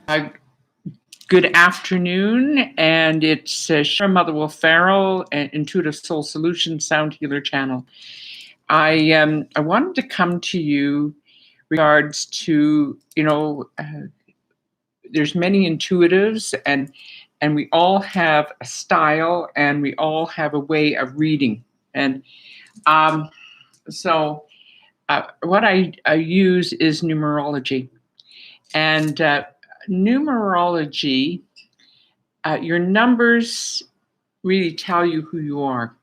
Uh, Good afternoon, and it's Sharon Motherwell Farrell, Intuitive Soul Solutions Sound Healer Channel. I wanted to come to you regards to there's many intuitives, and we all have a style, and we all have a way of reading, and um, so what I use is numerology, and numerology. Your numbers really tell you who you are.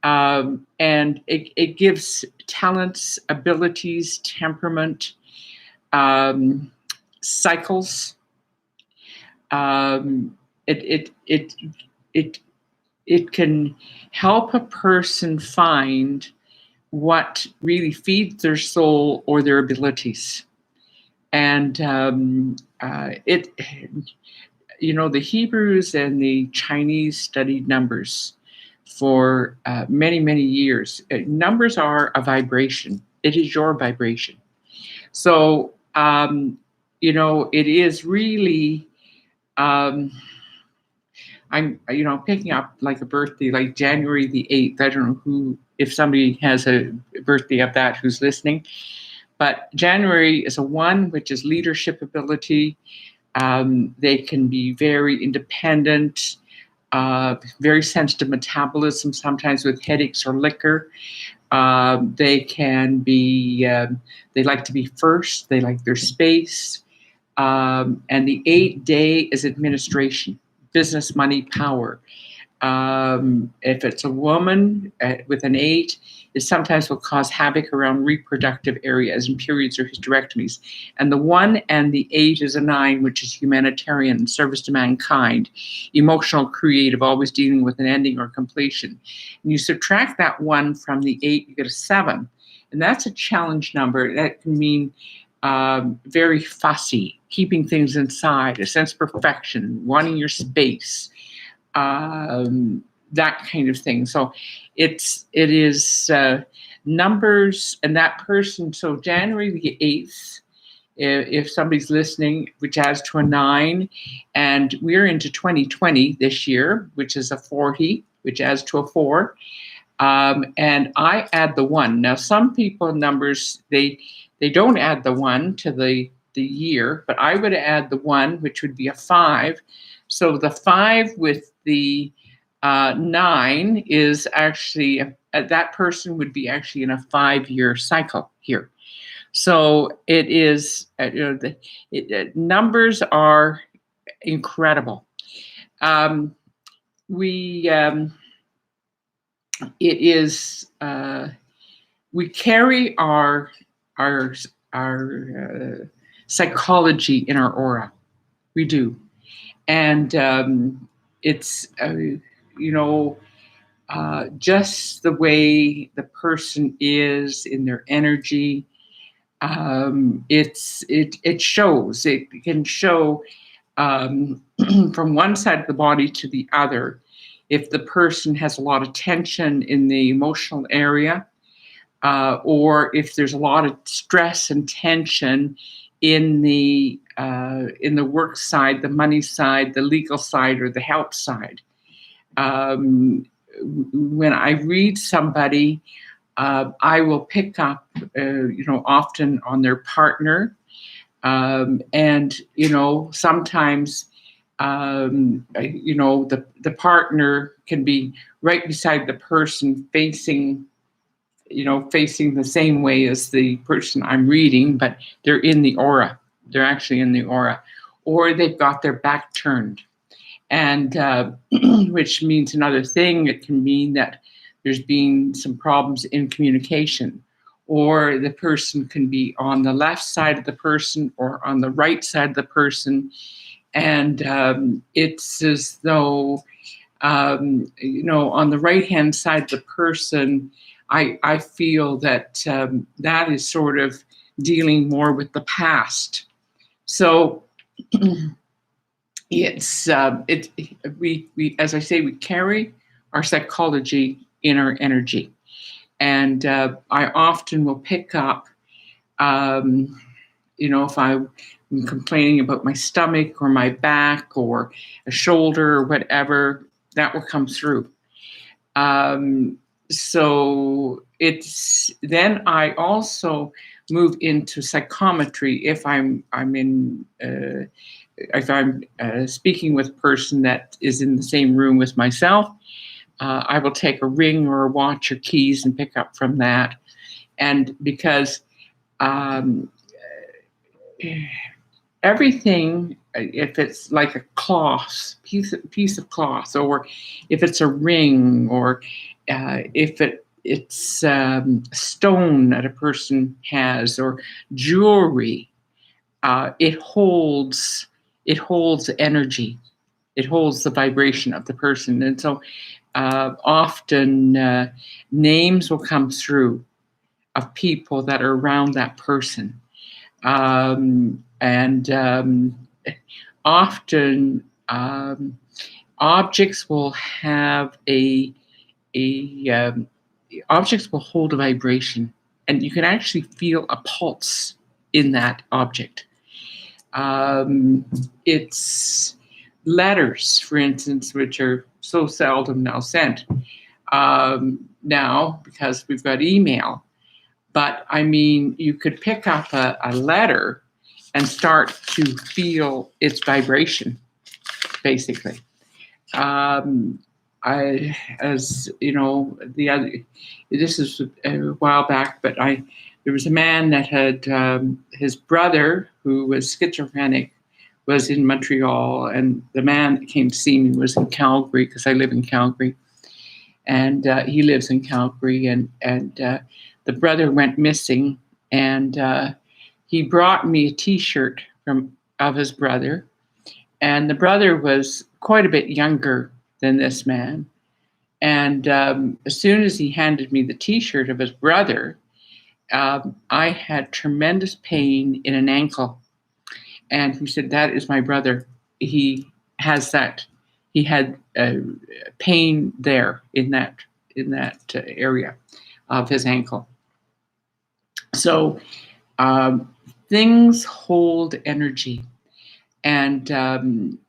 And it gives talents, abilities, temperament, um, cycles. Um, it, it, it, it, it can help a person find what really feeds their soul or their abilities. And the Hebrews and the Chinese studied numbers for many, many years. Numbers are a vibration. It is your vibration. So, it is really, I'm, picking up like a birthday, like January the 8th. I don't know if somebody has a birthday of that who's listening, but January is a 1, which is leadership ability. They can be very independent, very sensitive metabolism, sometimes with headaches or liquor. They can be, they like to be first, they like their space. And the 8th day is administration, business, money, power. If it's a woman with an 8, it sometimes will cause havoc around reproductive areas and periods or hysterectomies. And the 1 and the 8 is a 9, which is humanitarian, service to mankind, emotional, creative, always dealing with an ending or completion. And you subtract that 1 from the 8, you get a 7. And that's a challenge number. That can mean very fussy, keeping things inside, a sense of perfection, wanting your space, that kind of thing. So it is numbers, and that person. So January the 8th, if somebody's listening, which adds to a 9, and we're into 2020 this year, which is a 40, which adds to a 4. And I add the 1. Now, some people numbers, they don't add the 1 to the year, but I would add the 1, which would be a 5. So the 5 with the 9 is actually, that person would be actually in a 5-year cycle here. So it is, numbers are incredible. We carry our psychology in our aura. We do. And it's, just the way the person is in their energy. It shows. It can show from one side of the body to the other. If the person has a lot of tension in the emotional area, or if there's a lot of stress and tension in the work side, the money side, the legal side, or the health side. When I read somebody, I will pick up, often on their partner, and sometimes, the partner can be right beside the person, facing the same way as the person I'm reading, but they're in the aura. They're actually in the aura, or they've got their back turned, and which means another thing. It can mean that there's been some problems in communication, or the person can be on the left side of the person or on the right side of the person, and it's as though, on the right-hand side of the person, I feel that that is sort of dealing more with the past. So we as I say, we carry our psychology in our energy, and I often will pick up if I'm complaining about my stomach or my back or a shoulder or whatever, that will come through. So it's then I also move into psychometry if I'm in if I'm speaking with a person that is in the same room with myself. I will take a ring or a watch or keys and pick up from that. And because um, everything, if it's like a piece of cloth, or if it's a ring, or if it's stone that a person has, or jewelry, it holds energy. It holds the vibration of the person. And so often names will come through of people that are around that person. And often objects will have objects will hold a vibration, and you can actually feel a pulse in that object. It's letters, for instance, which are so seldom now sent now because we've got email. But I mean, you could pick up a letter and start to feel its vibration, basically. As you know, this is a while back, but there was a man that had his brother who was schizophrenic was in Montreal, and the man that came to see me was in Calgary because I live in Calgary, and he lives in Calgary, and the brother went missing, and he brought me a T-shirt of his brother, and the brother was quite a bit younger than this man. And as soon as he handed me the T-shirt of his brother, I had tremendous pain in an ankle. And he said, "That is my brother. He has that. He had pain there in that area of his ankle." So things hold energy, and and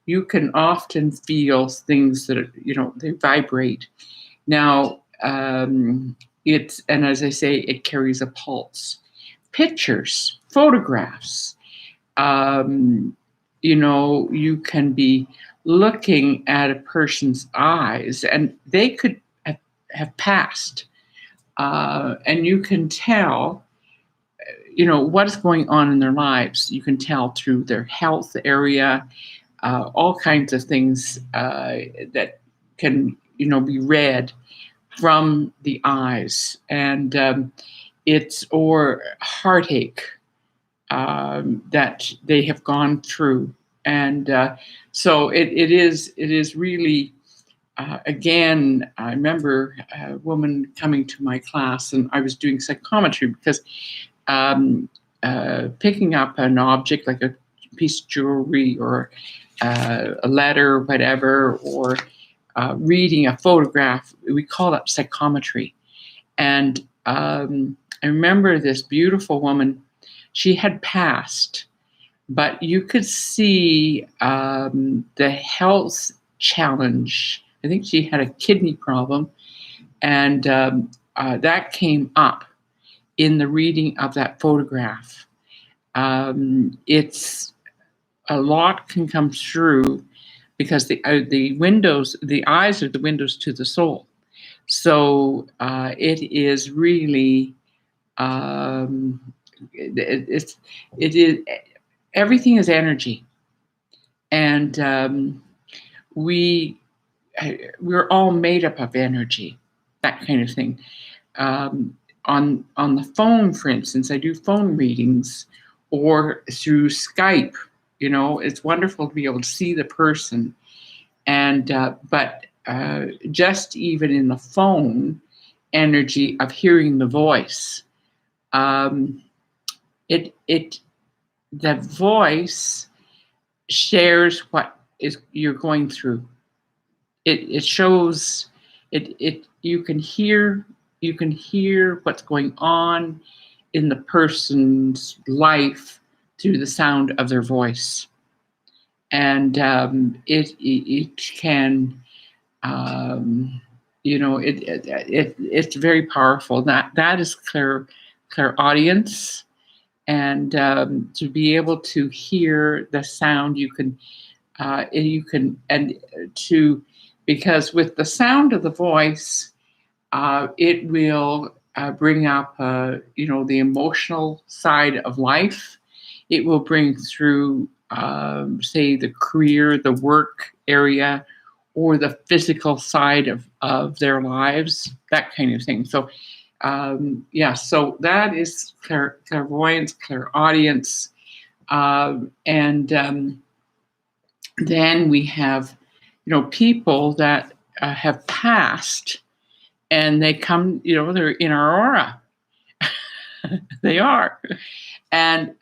you can often feel things that are, they vibrate. Now and as I say, it carries a pulse. Pictures, photographs. You can be looking at a person's eyes, and they could have passed, and you can tell what is going on in their lives. You can tell through their health area, all kinds of things that can be read from the eyes, and it's or heartache that they have gone through, and so it is really. Again, I remember a woman coming to my class, and I was doing psychometry because picking up an object like a piece of jewelry or a letter or whatever, or reading a photograph, we call that psychometry. And I remember this beautiful woman. She had passed, but you could see the health challenge. I think she had a kidney problem, and that came up in the reading of that photograph. It's a lot can come through because the windows, the eyes are the windows to the soul. So it is really it is everything is energy, and we're all made up of energy, that kind of thing. On the phone, for instance, I do phone readings, or through Skype. It's wonderful to be able to see the person, and but just even in the phone energy of hearing the voice, the voice shares what is you're going through. It shows it you can hear what's going on, in the person's life through the sound of their voice. And it can, it's very powerful. That is clairaudience, and to be able to hear the sound, because with the sound of the voice, it will bring up, the emotional side of life. It will bring through, say, the career, the work area, or the physical side of their lives, that kind of thing. So, so that is clairvoyance, clairaudience. And then we have, people that have passed, and they come, they're in our aura. They are. And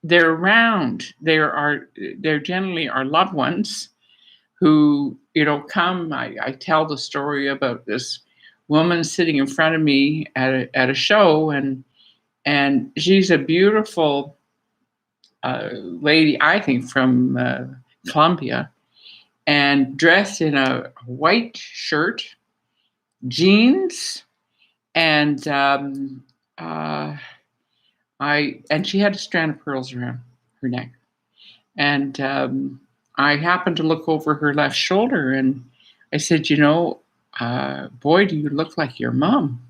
they're around. They're generally our loved ones who, come. I tell the story about this woman sitting in front of me at a show, and she's a beautiful lady, I think, from Colombia, and dressed in a white shirt, jeans, and she had a strand of pearls around her neck, and I happened to look over her left shoulder, and I said, boy, do you look like your mom?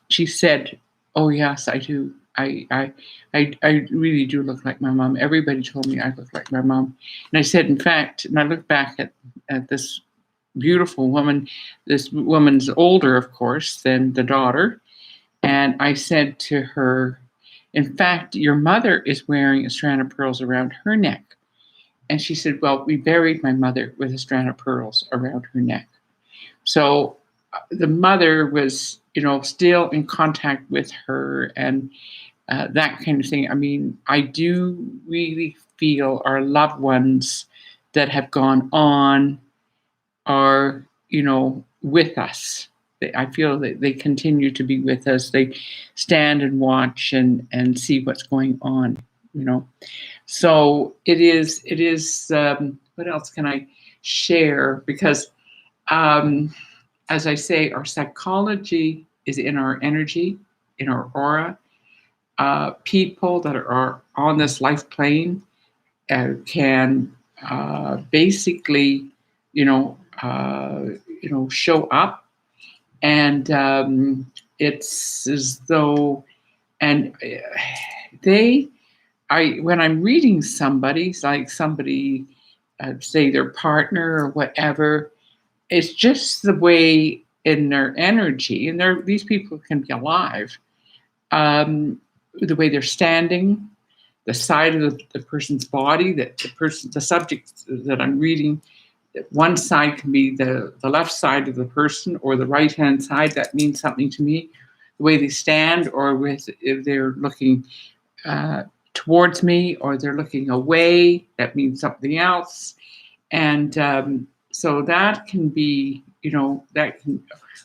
She said, oh yes, I do. I really do look like my mom. Everybody told me I look like my mom. And I said, in fact, and I looked back at this beautiful woman. This woman's older, of course, than the daughter. And I said to her, in fact, your mother is wearing a strand of pearls around her neck. And she said, well, we buried my mother with a strand of pearls around her neck. So the mother was, still in contact with her, and that kind of thing. I mean, I do really feel our loved ones that have gone on are, with us. I feel that they continue to be with us. They stand and watch and see what's going on, So it is, what else can I share? Because, as I say, our psychology is in our energy, in our aura. People that are on this life plane can basically, show up, and it's as though, and when I'm reading somebody, like somebody, say their partner or whatever, it's just the way in their energy, and these people can be alive, the way they're standing, the side of the person's body, the subject that I'm reading, one side can be the left side of the person or the right-hand side. That means something to me. The way they stand, or if they're looking towards me or they're looking away, that means something else. And so that can be, that can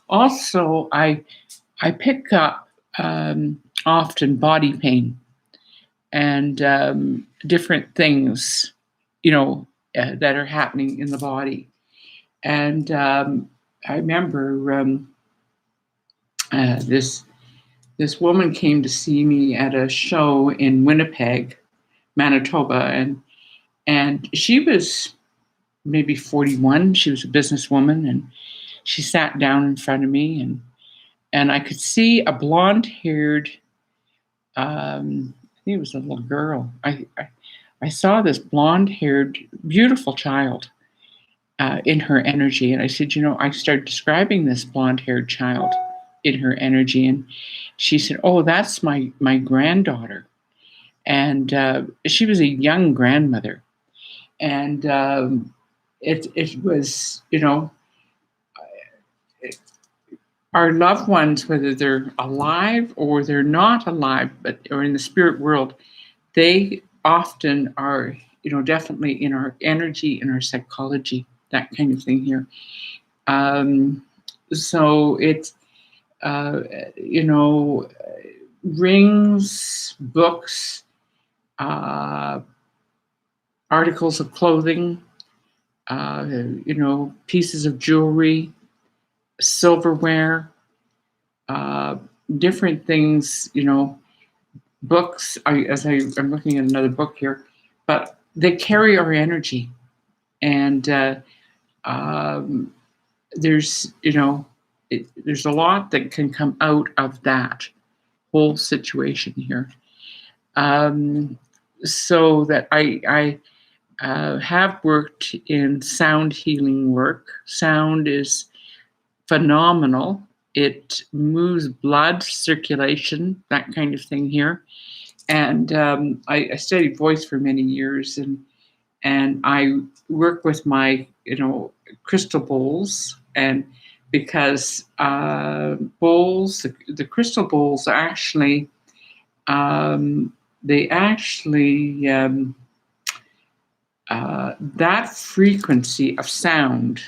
also, I pick up often body pain and different things, that are happening in the body. And I remember this woman came to see me at a show in Winnipeg, Manitoba, and she was maybe 41. She was a businesswoman, and she sat down in front of me, and I could see a blonde-haired, I think it was a little girl. I saw this blonde-haired, beautiful child in her energy. And I said, I started describing this blonde-haired child in her energy. And she said, oh, that's my granddaughter. And she was a young grandmother. And it was, our loved ones, whether they're alive or they're not alive, or in the spirit world, they often are, definitely in our energy, in our psychology, that kind of thing here. So it's, rings, books, uh, articles of clothing, pieces of jewelry, silverware, uh, different things, books. I'm looking at another book here, but they carry our energy. And um, there's, there's a lot that can come out of that whole situation here. So that I have worked in sound healing work. Sound is phenomenal. It moves blood circulation, that kind of thing here. And I studied voice for many years, and I work with my crystal bowls, and because bowls, the crystal bowls actually they actually that frequency of sound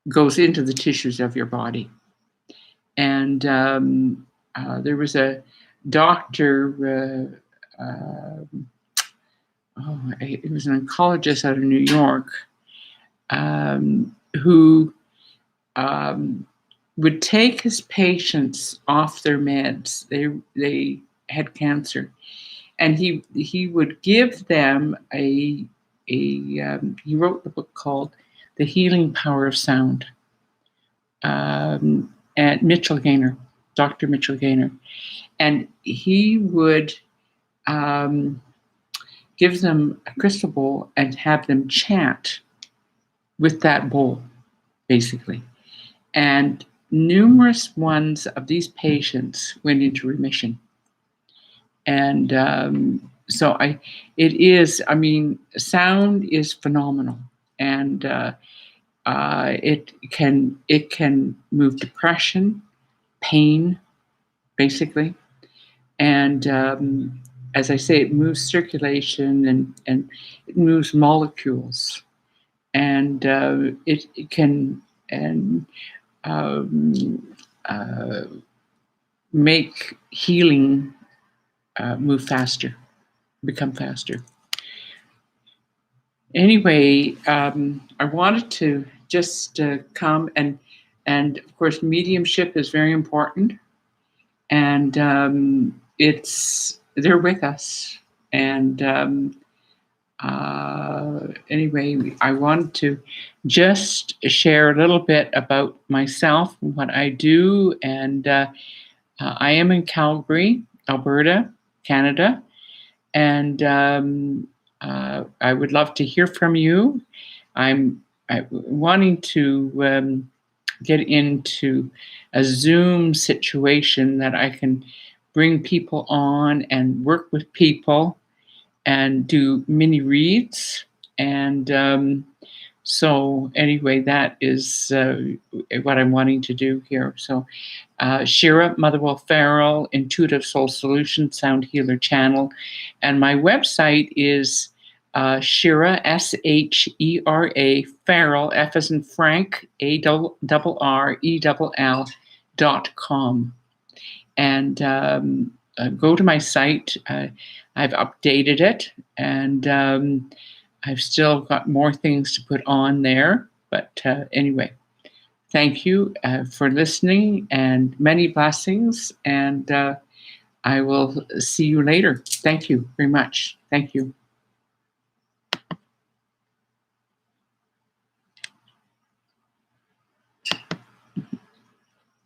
goes into the tissues of your body. And there was a doctor, he was an oncologist out of New York, who would take his patients off their meds. They had cancer, and he would give them he wrote the book called The Healing Power of Sound, at Mitchell Gaynor, Dr. Mitchell Gaynor. And he would give them a crystal bowl and have them chant with that bowl, basically. And numerous ones of these patients went into remission. And sound is phenomenal. And it can move depression, pain, basically. And as I say, it moves circulation and it moves molecules, and it can make healing move faster, become faster. Anyway, I wanted to just come and of course mediumship is very important, and they're with us. And anyway, I wanted to just share a little bit about myself and what I do. And I am in Calgary, Alberta, Canada. And I would love to hear from you. I'm wanting to get into a Zoom situation that I can bring people on and work with people and do mini reads. And so anyway, that is what I'm wanting to do here. So Shira Motherwell Farrell, Intuitive Soul Solutions, Sound Healer Channel. And my website is Shira, SHERA, Farrell, F as in Frank, ARRELL.com. And go to my site. I've updated it, and I've still got more things to put on there. But anyway, thank you for listening, and many blessings. And I will see you later. Thank you very much. Thank you.